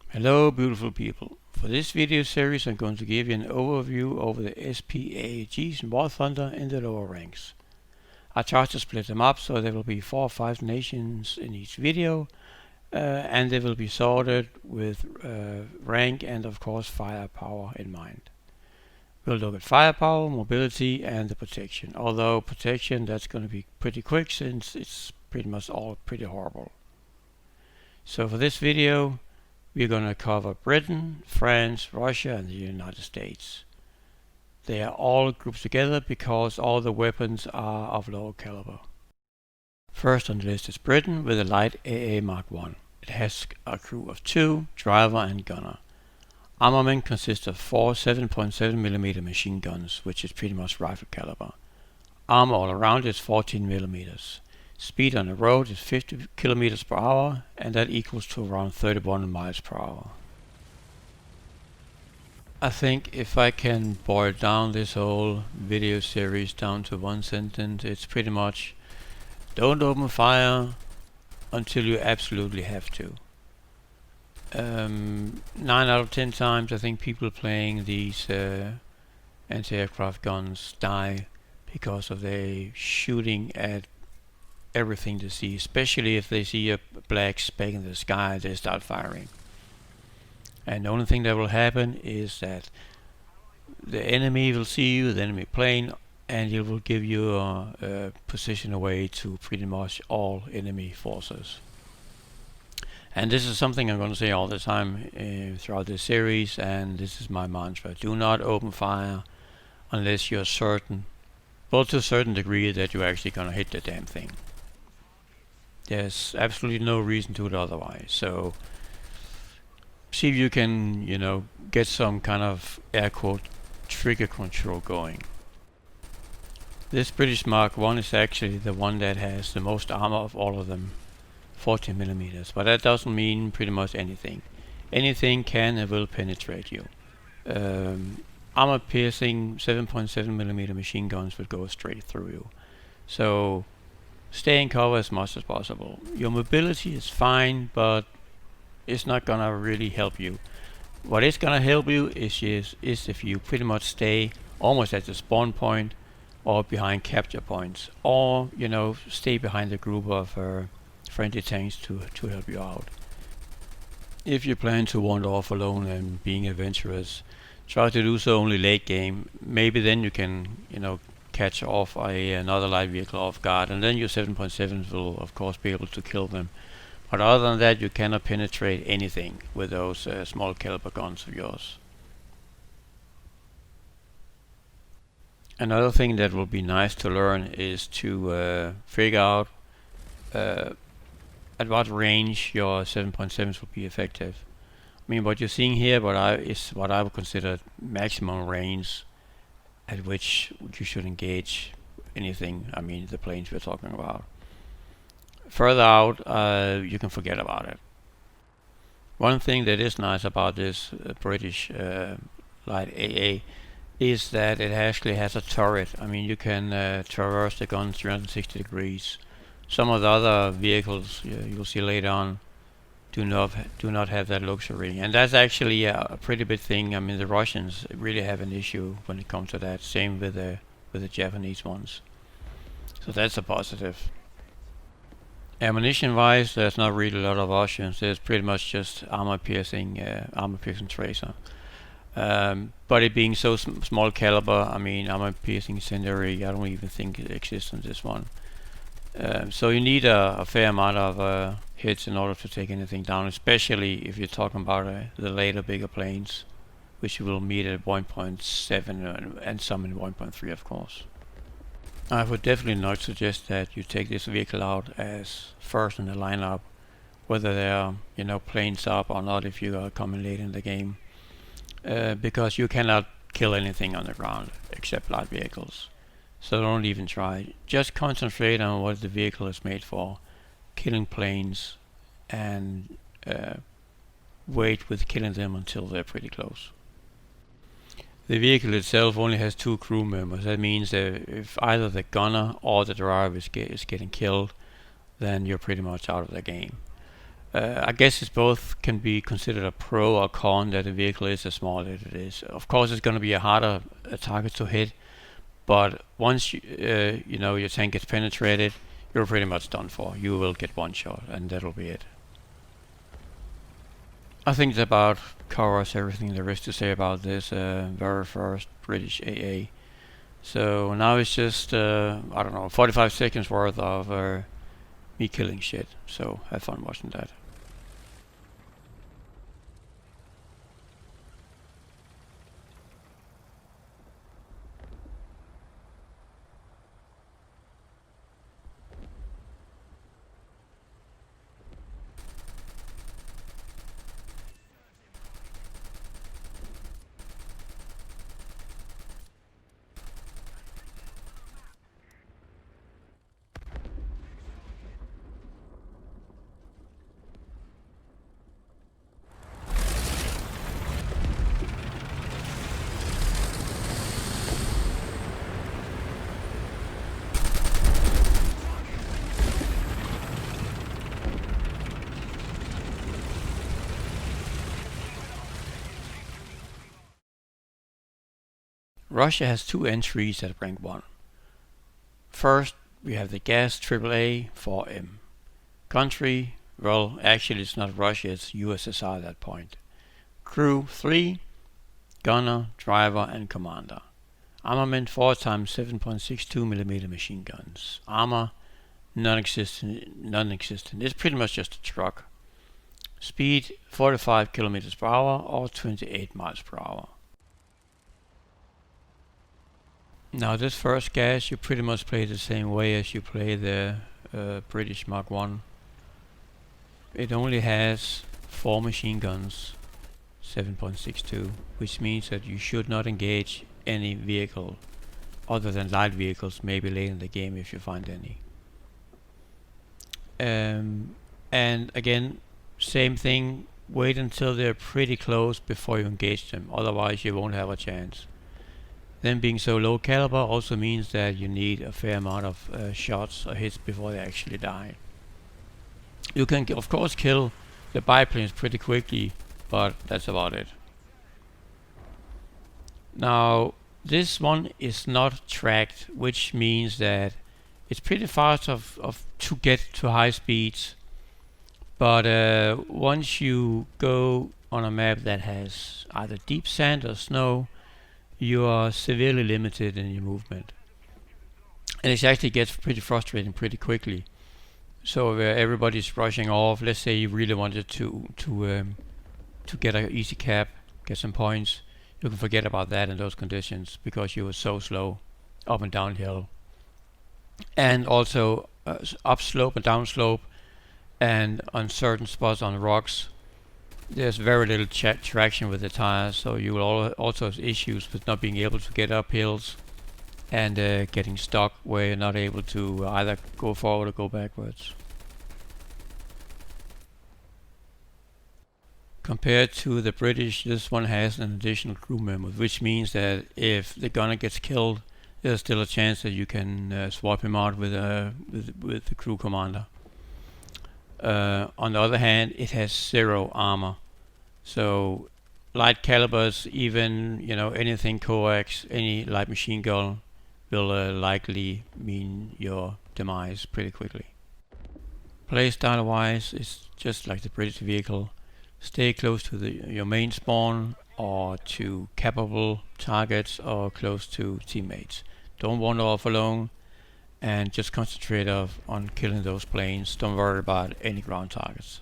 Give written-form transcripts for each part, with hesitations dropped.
Hello beautiful people. For this video series I'm going to give you an overview over the SPAAGs and War Thunder in the lower ranks. I tried to split them up so there will be 4 or 5 nations in each video, and they will be sorted with rank and of course firepower in mind. We'll look at firepower, mobility and the protection, although protection that's going to be pretty quick since it's pretty much all pretty horrible. So for this video we're going to cover Britain, France, Russia and the United States. They are all grouped together because all the weapons are of low caliber. First on the list is Britain with a light AA Mark I. It has a crew of 2, driver and gunner. Armament consists of 4 7.7mm machine guns, which is pretty much rifle caliber. Armor all around is 14mm. Speed on the road is 50 km per hour, and that equals to around 31 miles per hour. I think if I can boil down this whole video series down to one sentence, it's pretty much don't open fire until you absolutely have to. 9 out of 10 times I think people playing these anti-aircraft guns die because of they shooting at everything to see, especially if they see a black speck in the sky, they start firing. And the only thing that will happen is that the enemy will see you, the enemy plane, and it will give you a position away to pretty much all enemy forces. And this is something I'm going to say all the time throughout this series, and this is my mantra. Do not open fire unless you're certain, well, to a certain degree, that you're actually going to hit the damn thing. There's absolutely no reason to do it otherwise. So see if you can, get some kind of air quote trigger control going. This British Mark I is actually the one that has the most armor of all of them, 14mm, but that doesn't mean pretty much anything. Anything can and will penetrate you. Armor piercing 7.7mm machine guns will go straight through you. So stay in cover as much as possible. Your mobility is fine, but it's not gonna really help you. What is gonna help you is if you pretty much stay almost at the spawn point or behind capture points, or stay behind a group of friendly tanks to help you out. If you plan to wander off alone and being adventurous, try to do so only late game. Maybe then you can catch off another light vehicle off guard, and then your 7.7s will of course be able to kill them. But other than that, you cannot penetrate anything with those small caliber guns of yours. Another thing that will be nice to learn is to figure out at what range your 7.7s will be effective. I mean, what you're seeing here is what I would consider maximum range at which you should engage anything, I mean the planes we're talking about. Further out, you can forget about it. One thing that is nice about this British light AA is that it actually has a turret. I mean, you can traverse the gun 360 degrees. Some of the other vehicles you'll see later on do not have that luxury, and that's actually a pretty big thing. I mean, the Russians really have an issue when it comes to that. Same with the Japanese ones. So that's a positive. Ammunition wise, there's not really a lot of options. There's pretty much just armor piercing tracer. But it being so small caliber, I mean, armor piercing incendiary, I don't even think it exists on this one. So you need a fair amount of hits in order to take anything down, especially if you're talking about the later bigger planes, which you will meet at 1.7 and some in 1.3 of course. I would definitely not suggest that you take this vehicle out as first in the lineup, whether there are planes up or not if you are coming late in the game, because you cannot kill anything on the ground except light vehicles. So don't even try. Just concentrate on what the vehicle is made for, killing planes, and wait with killing them until they're pretty close. The vehicle itself only has 2 crew members. That means that if either the gunner or the driver is getting killed, then you're pretty much out of the game. I guess it's both can be considered a pro or con that the vehicle is as small as it is. Of course, it's going to be a harder target to hit, but once your tank gets penetrated, you're pretty much done for. You will get one shot, and that'll be it. I think that about covers everything there is to say about this very first British AA. So now it's just, 45 seconds worth of me killing shit. So have fun watching that. Russia has two entries at rank 1. First, we have the GAZ AAA 4M. Country, well, actually it's not Russia, it's USSR at that point. Crew 3, gunner, driver and commander. Armament 4 times 7.62mm machine guns. Armor, non-existent. It's pretty much just a truck. Speed 45 kilometers per hour or 28 miles per hour. Now this first gas you pretty much play the same way as you play the British Mark 1. It only has 4 machine guns, 7.62, which means that you should not engage any vehicle other than light vehicles, maybe late in the game if you find any. And again, same thing, wait until they're pretty close before you engage them, otherwise you won't have a chance. Them being so low caliber also means that you need a fair amount of shots or hits before they actually die. You can of course kill the biplanes pretty quickly, but that's about it. Now this one is not tracked, which means that it's pretty fast to get to high speeds, but once you go on a map that has either deep sand or snow, you are severely limited in your movement, and it actually gets pretty frustrating pretty quickly. So everybody's rushing off. Let's say you really wanted to get an easy cap, get some points. You can forget about that in those conditions because you were so slow up and downhill, and also upslope and downslope, and on certain spots on rocks. There's very little traction with the tires, so you will also have issues with not being able to get up hills and getting stuck where you're not able to either go forward or go backwards. Compared to the British, this one has an additional crew member, which means that if the gunner gets killed, there's still a chance that you can swap him out with the crew commander. On the other hand, it has 0 armor, so light calibers, even anything coax, any light machine gun will likely mean your demise pretty quickly. Playstyle wise, it's just like the British vehicle. Stay close to your main spawn or to capable targets or close to teammates. Don't wander off alone, and just concentrate on killing those planes. Don't worry about any ground targets.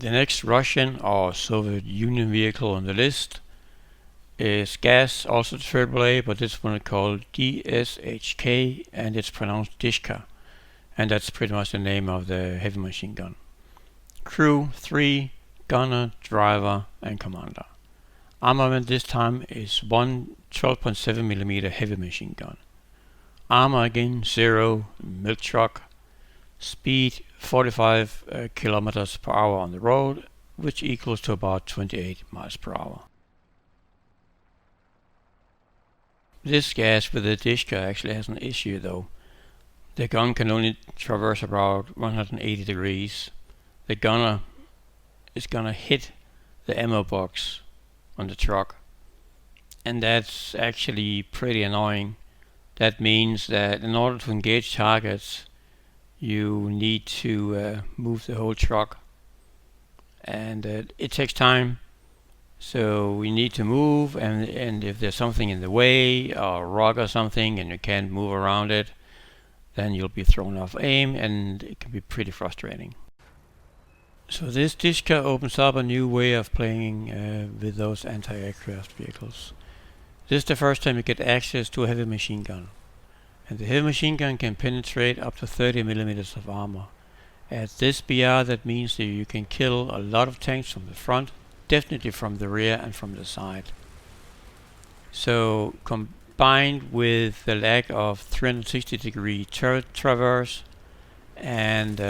The next Russian or Soviet Union vehicle on the list is GAZ, also AAA, but this one is called DSHK and it's pronounced DShK, and that's pretty much the name of the heavy machine gun. Crew 3, gunner, driver, and commander. Armament this time is one 12.7mm heavy machine gun. Armor again 0, milk truck. Speed 45 kilometers per hour on the road, which equals to about 28 miles per hour. This GAZ with the DShK actually has an issue though. The gun can only traverse about 180 degrees. The gunner is gonna hit the ammo box on the truck, and that's actually pretty annoying. That means that in order to engage targets, you need to move the whole truck, and it takes time. So we need to move, and if there's something in the way, or a rock or something, and you can't move around it, then you'll be thrown off aim, and it can be pretty frustrating. So this DShK opens up a new way of playing with those anti-aircraft vehicles. This is the first time you get access to a heavy machine gun. And the heavy machine gun can penetrate up to 30mm of armor. At this SPAA, that means that you can kill a lot of tanks from the front, definitely from the rear and from the side. So combined with the lack of 360-degree turret traverse, and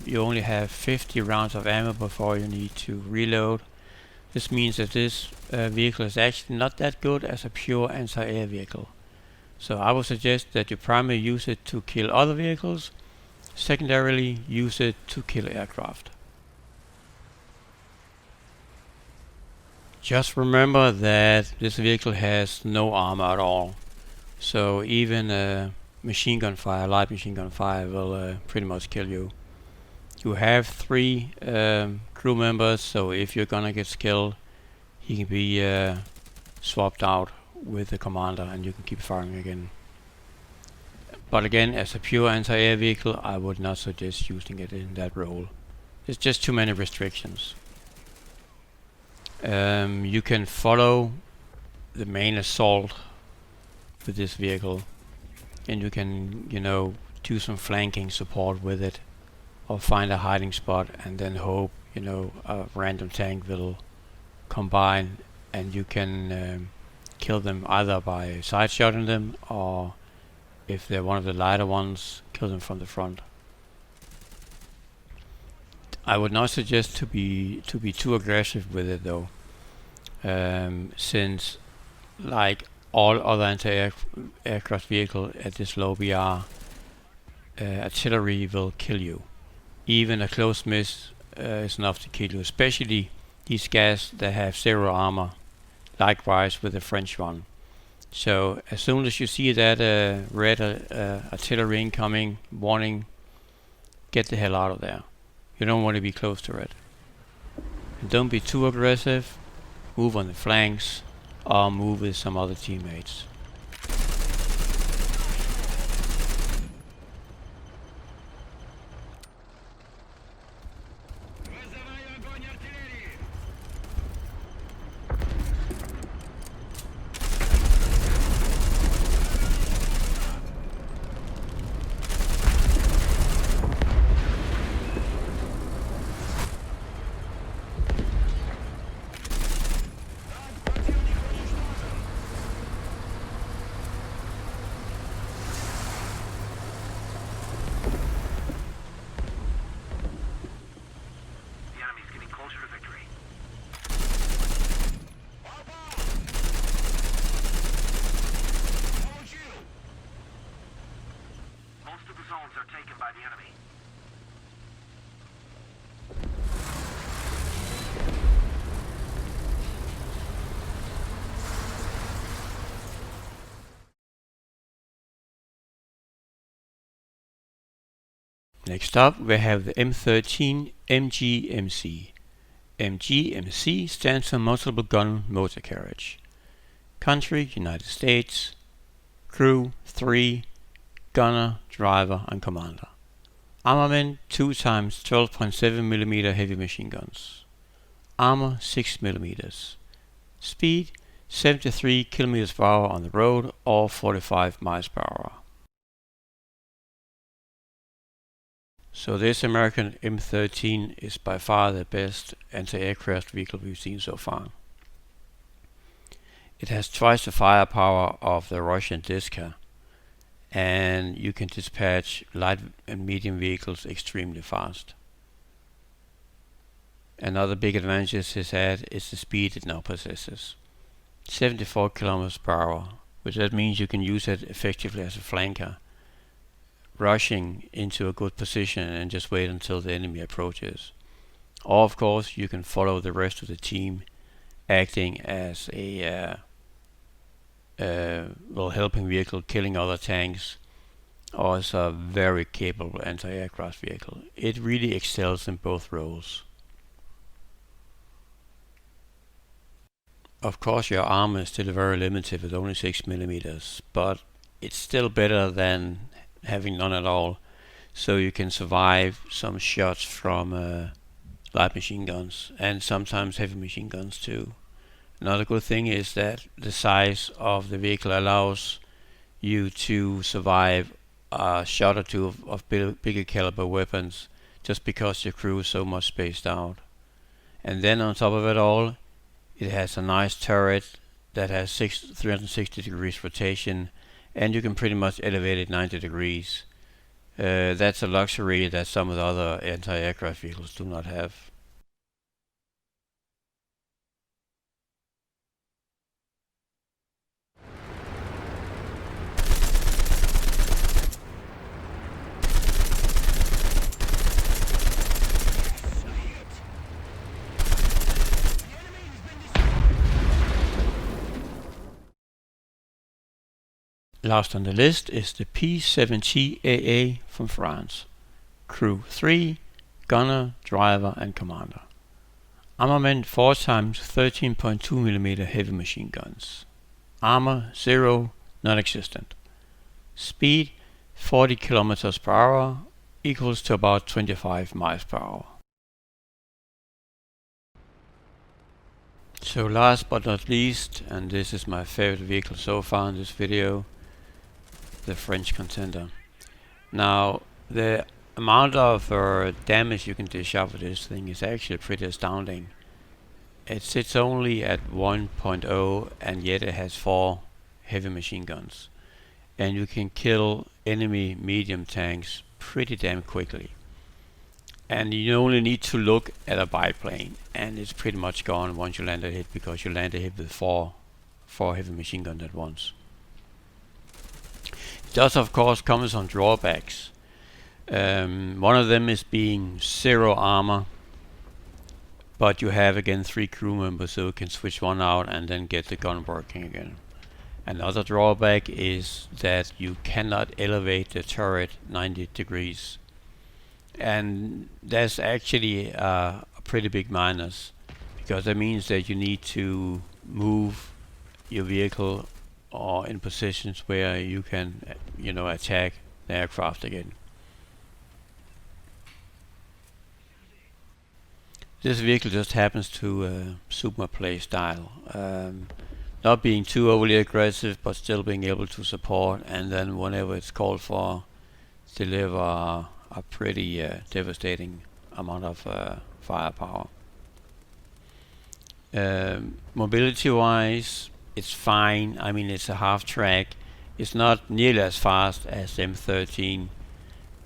you only have 50 rounds of ammo before you need to reload, this means that this vehicle is actually not that good as a pure anti-air vehicle. So I would suggest that you primarily use it to kill other vehicles, secondarily use it to kill aircraft. Just remember that this vehicle has no armor at all, so even a machine gun fire, light machine gun fire, will pretty much kill you. You have 3 crew members, so if you're gonna get killed, he can be swapped out with the commander and you can keep firing again. But again, as a pure anti-air vehicle, I would not suggest using it in that role. There's just too many restrictions. You can follow the main assault with this vehicle, and you can, do some flanking support with it, or find a hiding spot and then hope, a random tank will come by and you can kill them either by side-shotting them, or if they're one of the lighter ones, kill them from the front. I would not suggest to be too aggressive with it though, since like all other anti-aircraft vehicles at this low BR, artillery will kill you. Even a close miss is enough to kill you, especially these GAZ that have 0 armor, likewise with the French one. So as soon as you see that red artillery incoming warning, get the hell out of there. You don't want to be close to it. And don't be too aggressive, move on the flanks, or move with some other teammates. Next up we have the M13 MGMC. MGMC stands for Multiple Gun Motor Carriage. Country, United States. Crew, 3. Gunner, driver and commander. Armament, 2 times 12.7mm heavy machine guns. Armor, 6mm. Speed, 73 km per hour on the road or 45 miles per hour. So this American M13 is by far the best anti-aircraft vehicle we've seen so far. It has twice the firepower of the Russian DShK, and you can dispatch light and medium vehicles extremely fast. Another big advantage it has is the speed it now possesses. 74 kilometers per hour, which that means you can use it effectively as a flanker, rushing into a good position and just wait until the enemy approaches. Or of course you can follow the rest of the team, acting as a helping vehicle, killing other tanks, or as a very capable anti-aircraft vehicle. It really excels in both roles. Of course your armor is still very limited with only 6 millimeters, but it's still better than having none at all, so you can survive some shots from light machine guns and sometimes heavy machine guns too. Another good thing is that the size of the vehicle allows you to survive a shot or two of bigger caliber weapons just because your crew is so much spaced out. And then on top of it all, it has a nice turret that has 360 degrees rotation, and you can pretty much elevate it 90 degrees. That's a luxury that some of the other anti-aircraft vehicles do not have. Last on the list is the P.7.T AA from France. Crew 3, gunner, driver and commander. Armament 4 times 13.2mm heavy machine guns. Armor 0, non-existent. Speed 40 km per hour, equals to about 25 miles per hour. So last but not least, and this is my favorite vehicle so far in this video, the French contender. Now the amount of damage you can dish out with this thing is actually pretty astounding. It sits only at 1.0 and yet it has 4 heavy machine guns, and you can kill enemy medium tanks pretty damn quickly. And you only need to look at a biplane and it's pretty much gone once you land a hit, because you land a hit with four heavy machine guns at once. It does of course come with some drawbacks. One of them is being 0 armor, but you have again 3 crew members, so you can switch one out and then get the gun working again. Another drawback is that you cannot elevate the turret 90 degrees, and that's actually a pretty big minus, because that means that you need to move your vehicle or in positions where you can attack the aircraft again. This vehicle just happens to suit my play style, not being too overly aggressive but still being able to support, and then whenever it's called for, deliver a pretty devastating amount of firepower. Mobility wise, it's fine. I mean, it's a half track. It's not nearly as fast as the M13,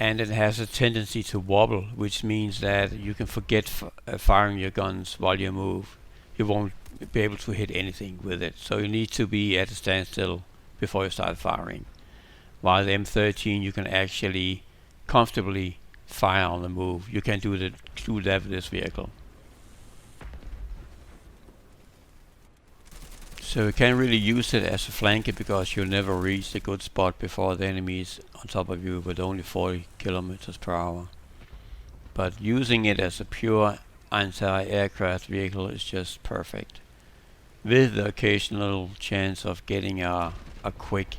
and it has a tendency to wobble, which means that you can forget firing your guns while you move. You won't be able to hit anything with it, so you need to be at a standstill before you start firing. While the M13, you can actually comfortably fire on the move. You can do that with this vehicle. So you can't really use it as a flanker, because you'll never reach the good spot before the enemy is on top of you with only 40 kilometers per hour. But using it as a pure anti-aircraft vehicle is just perfect, with the occasional chance of getting a quick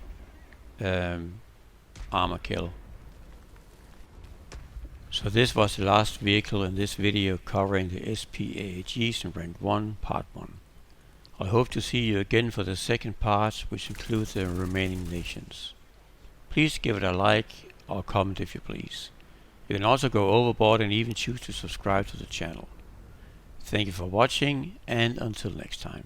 armor kill. So this was the last vehicle in this video covering the SPAAGs in Rank 1 Part 1. I hope to see you again for the second part, which includes the remaining nations. Please give it a like or comment if you please. You can also go overboard and even choose to subscribe to the channel. Thank you for watching, and until next time.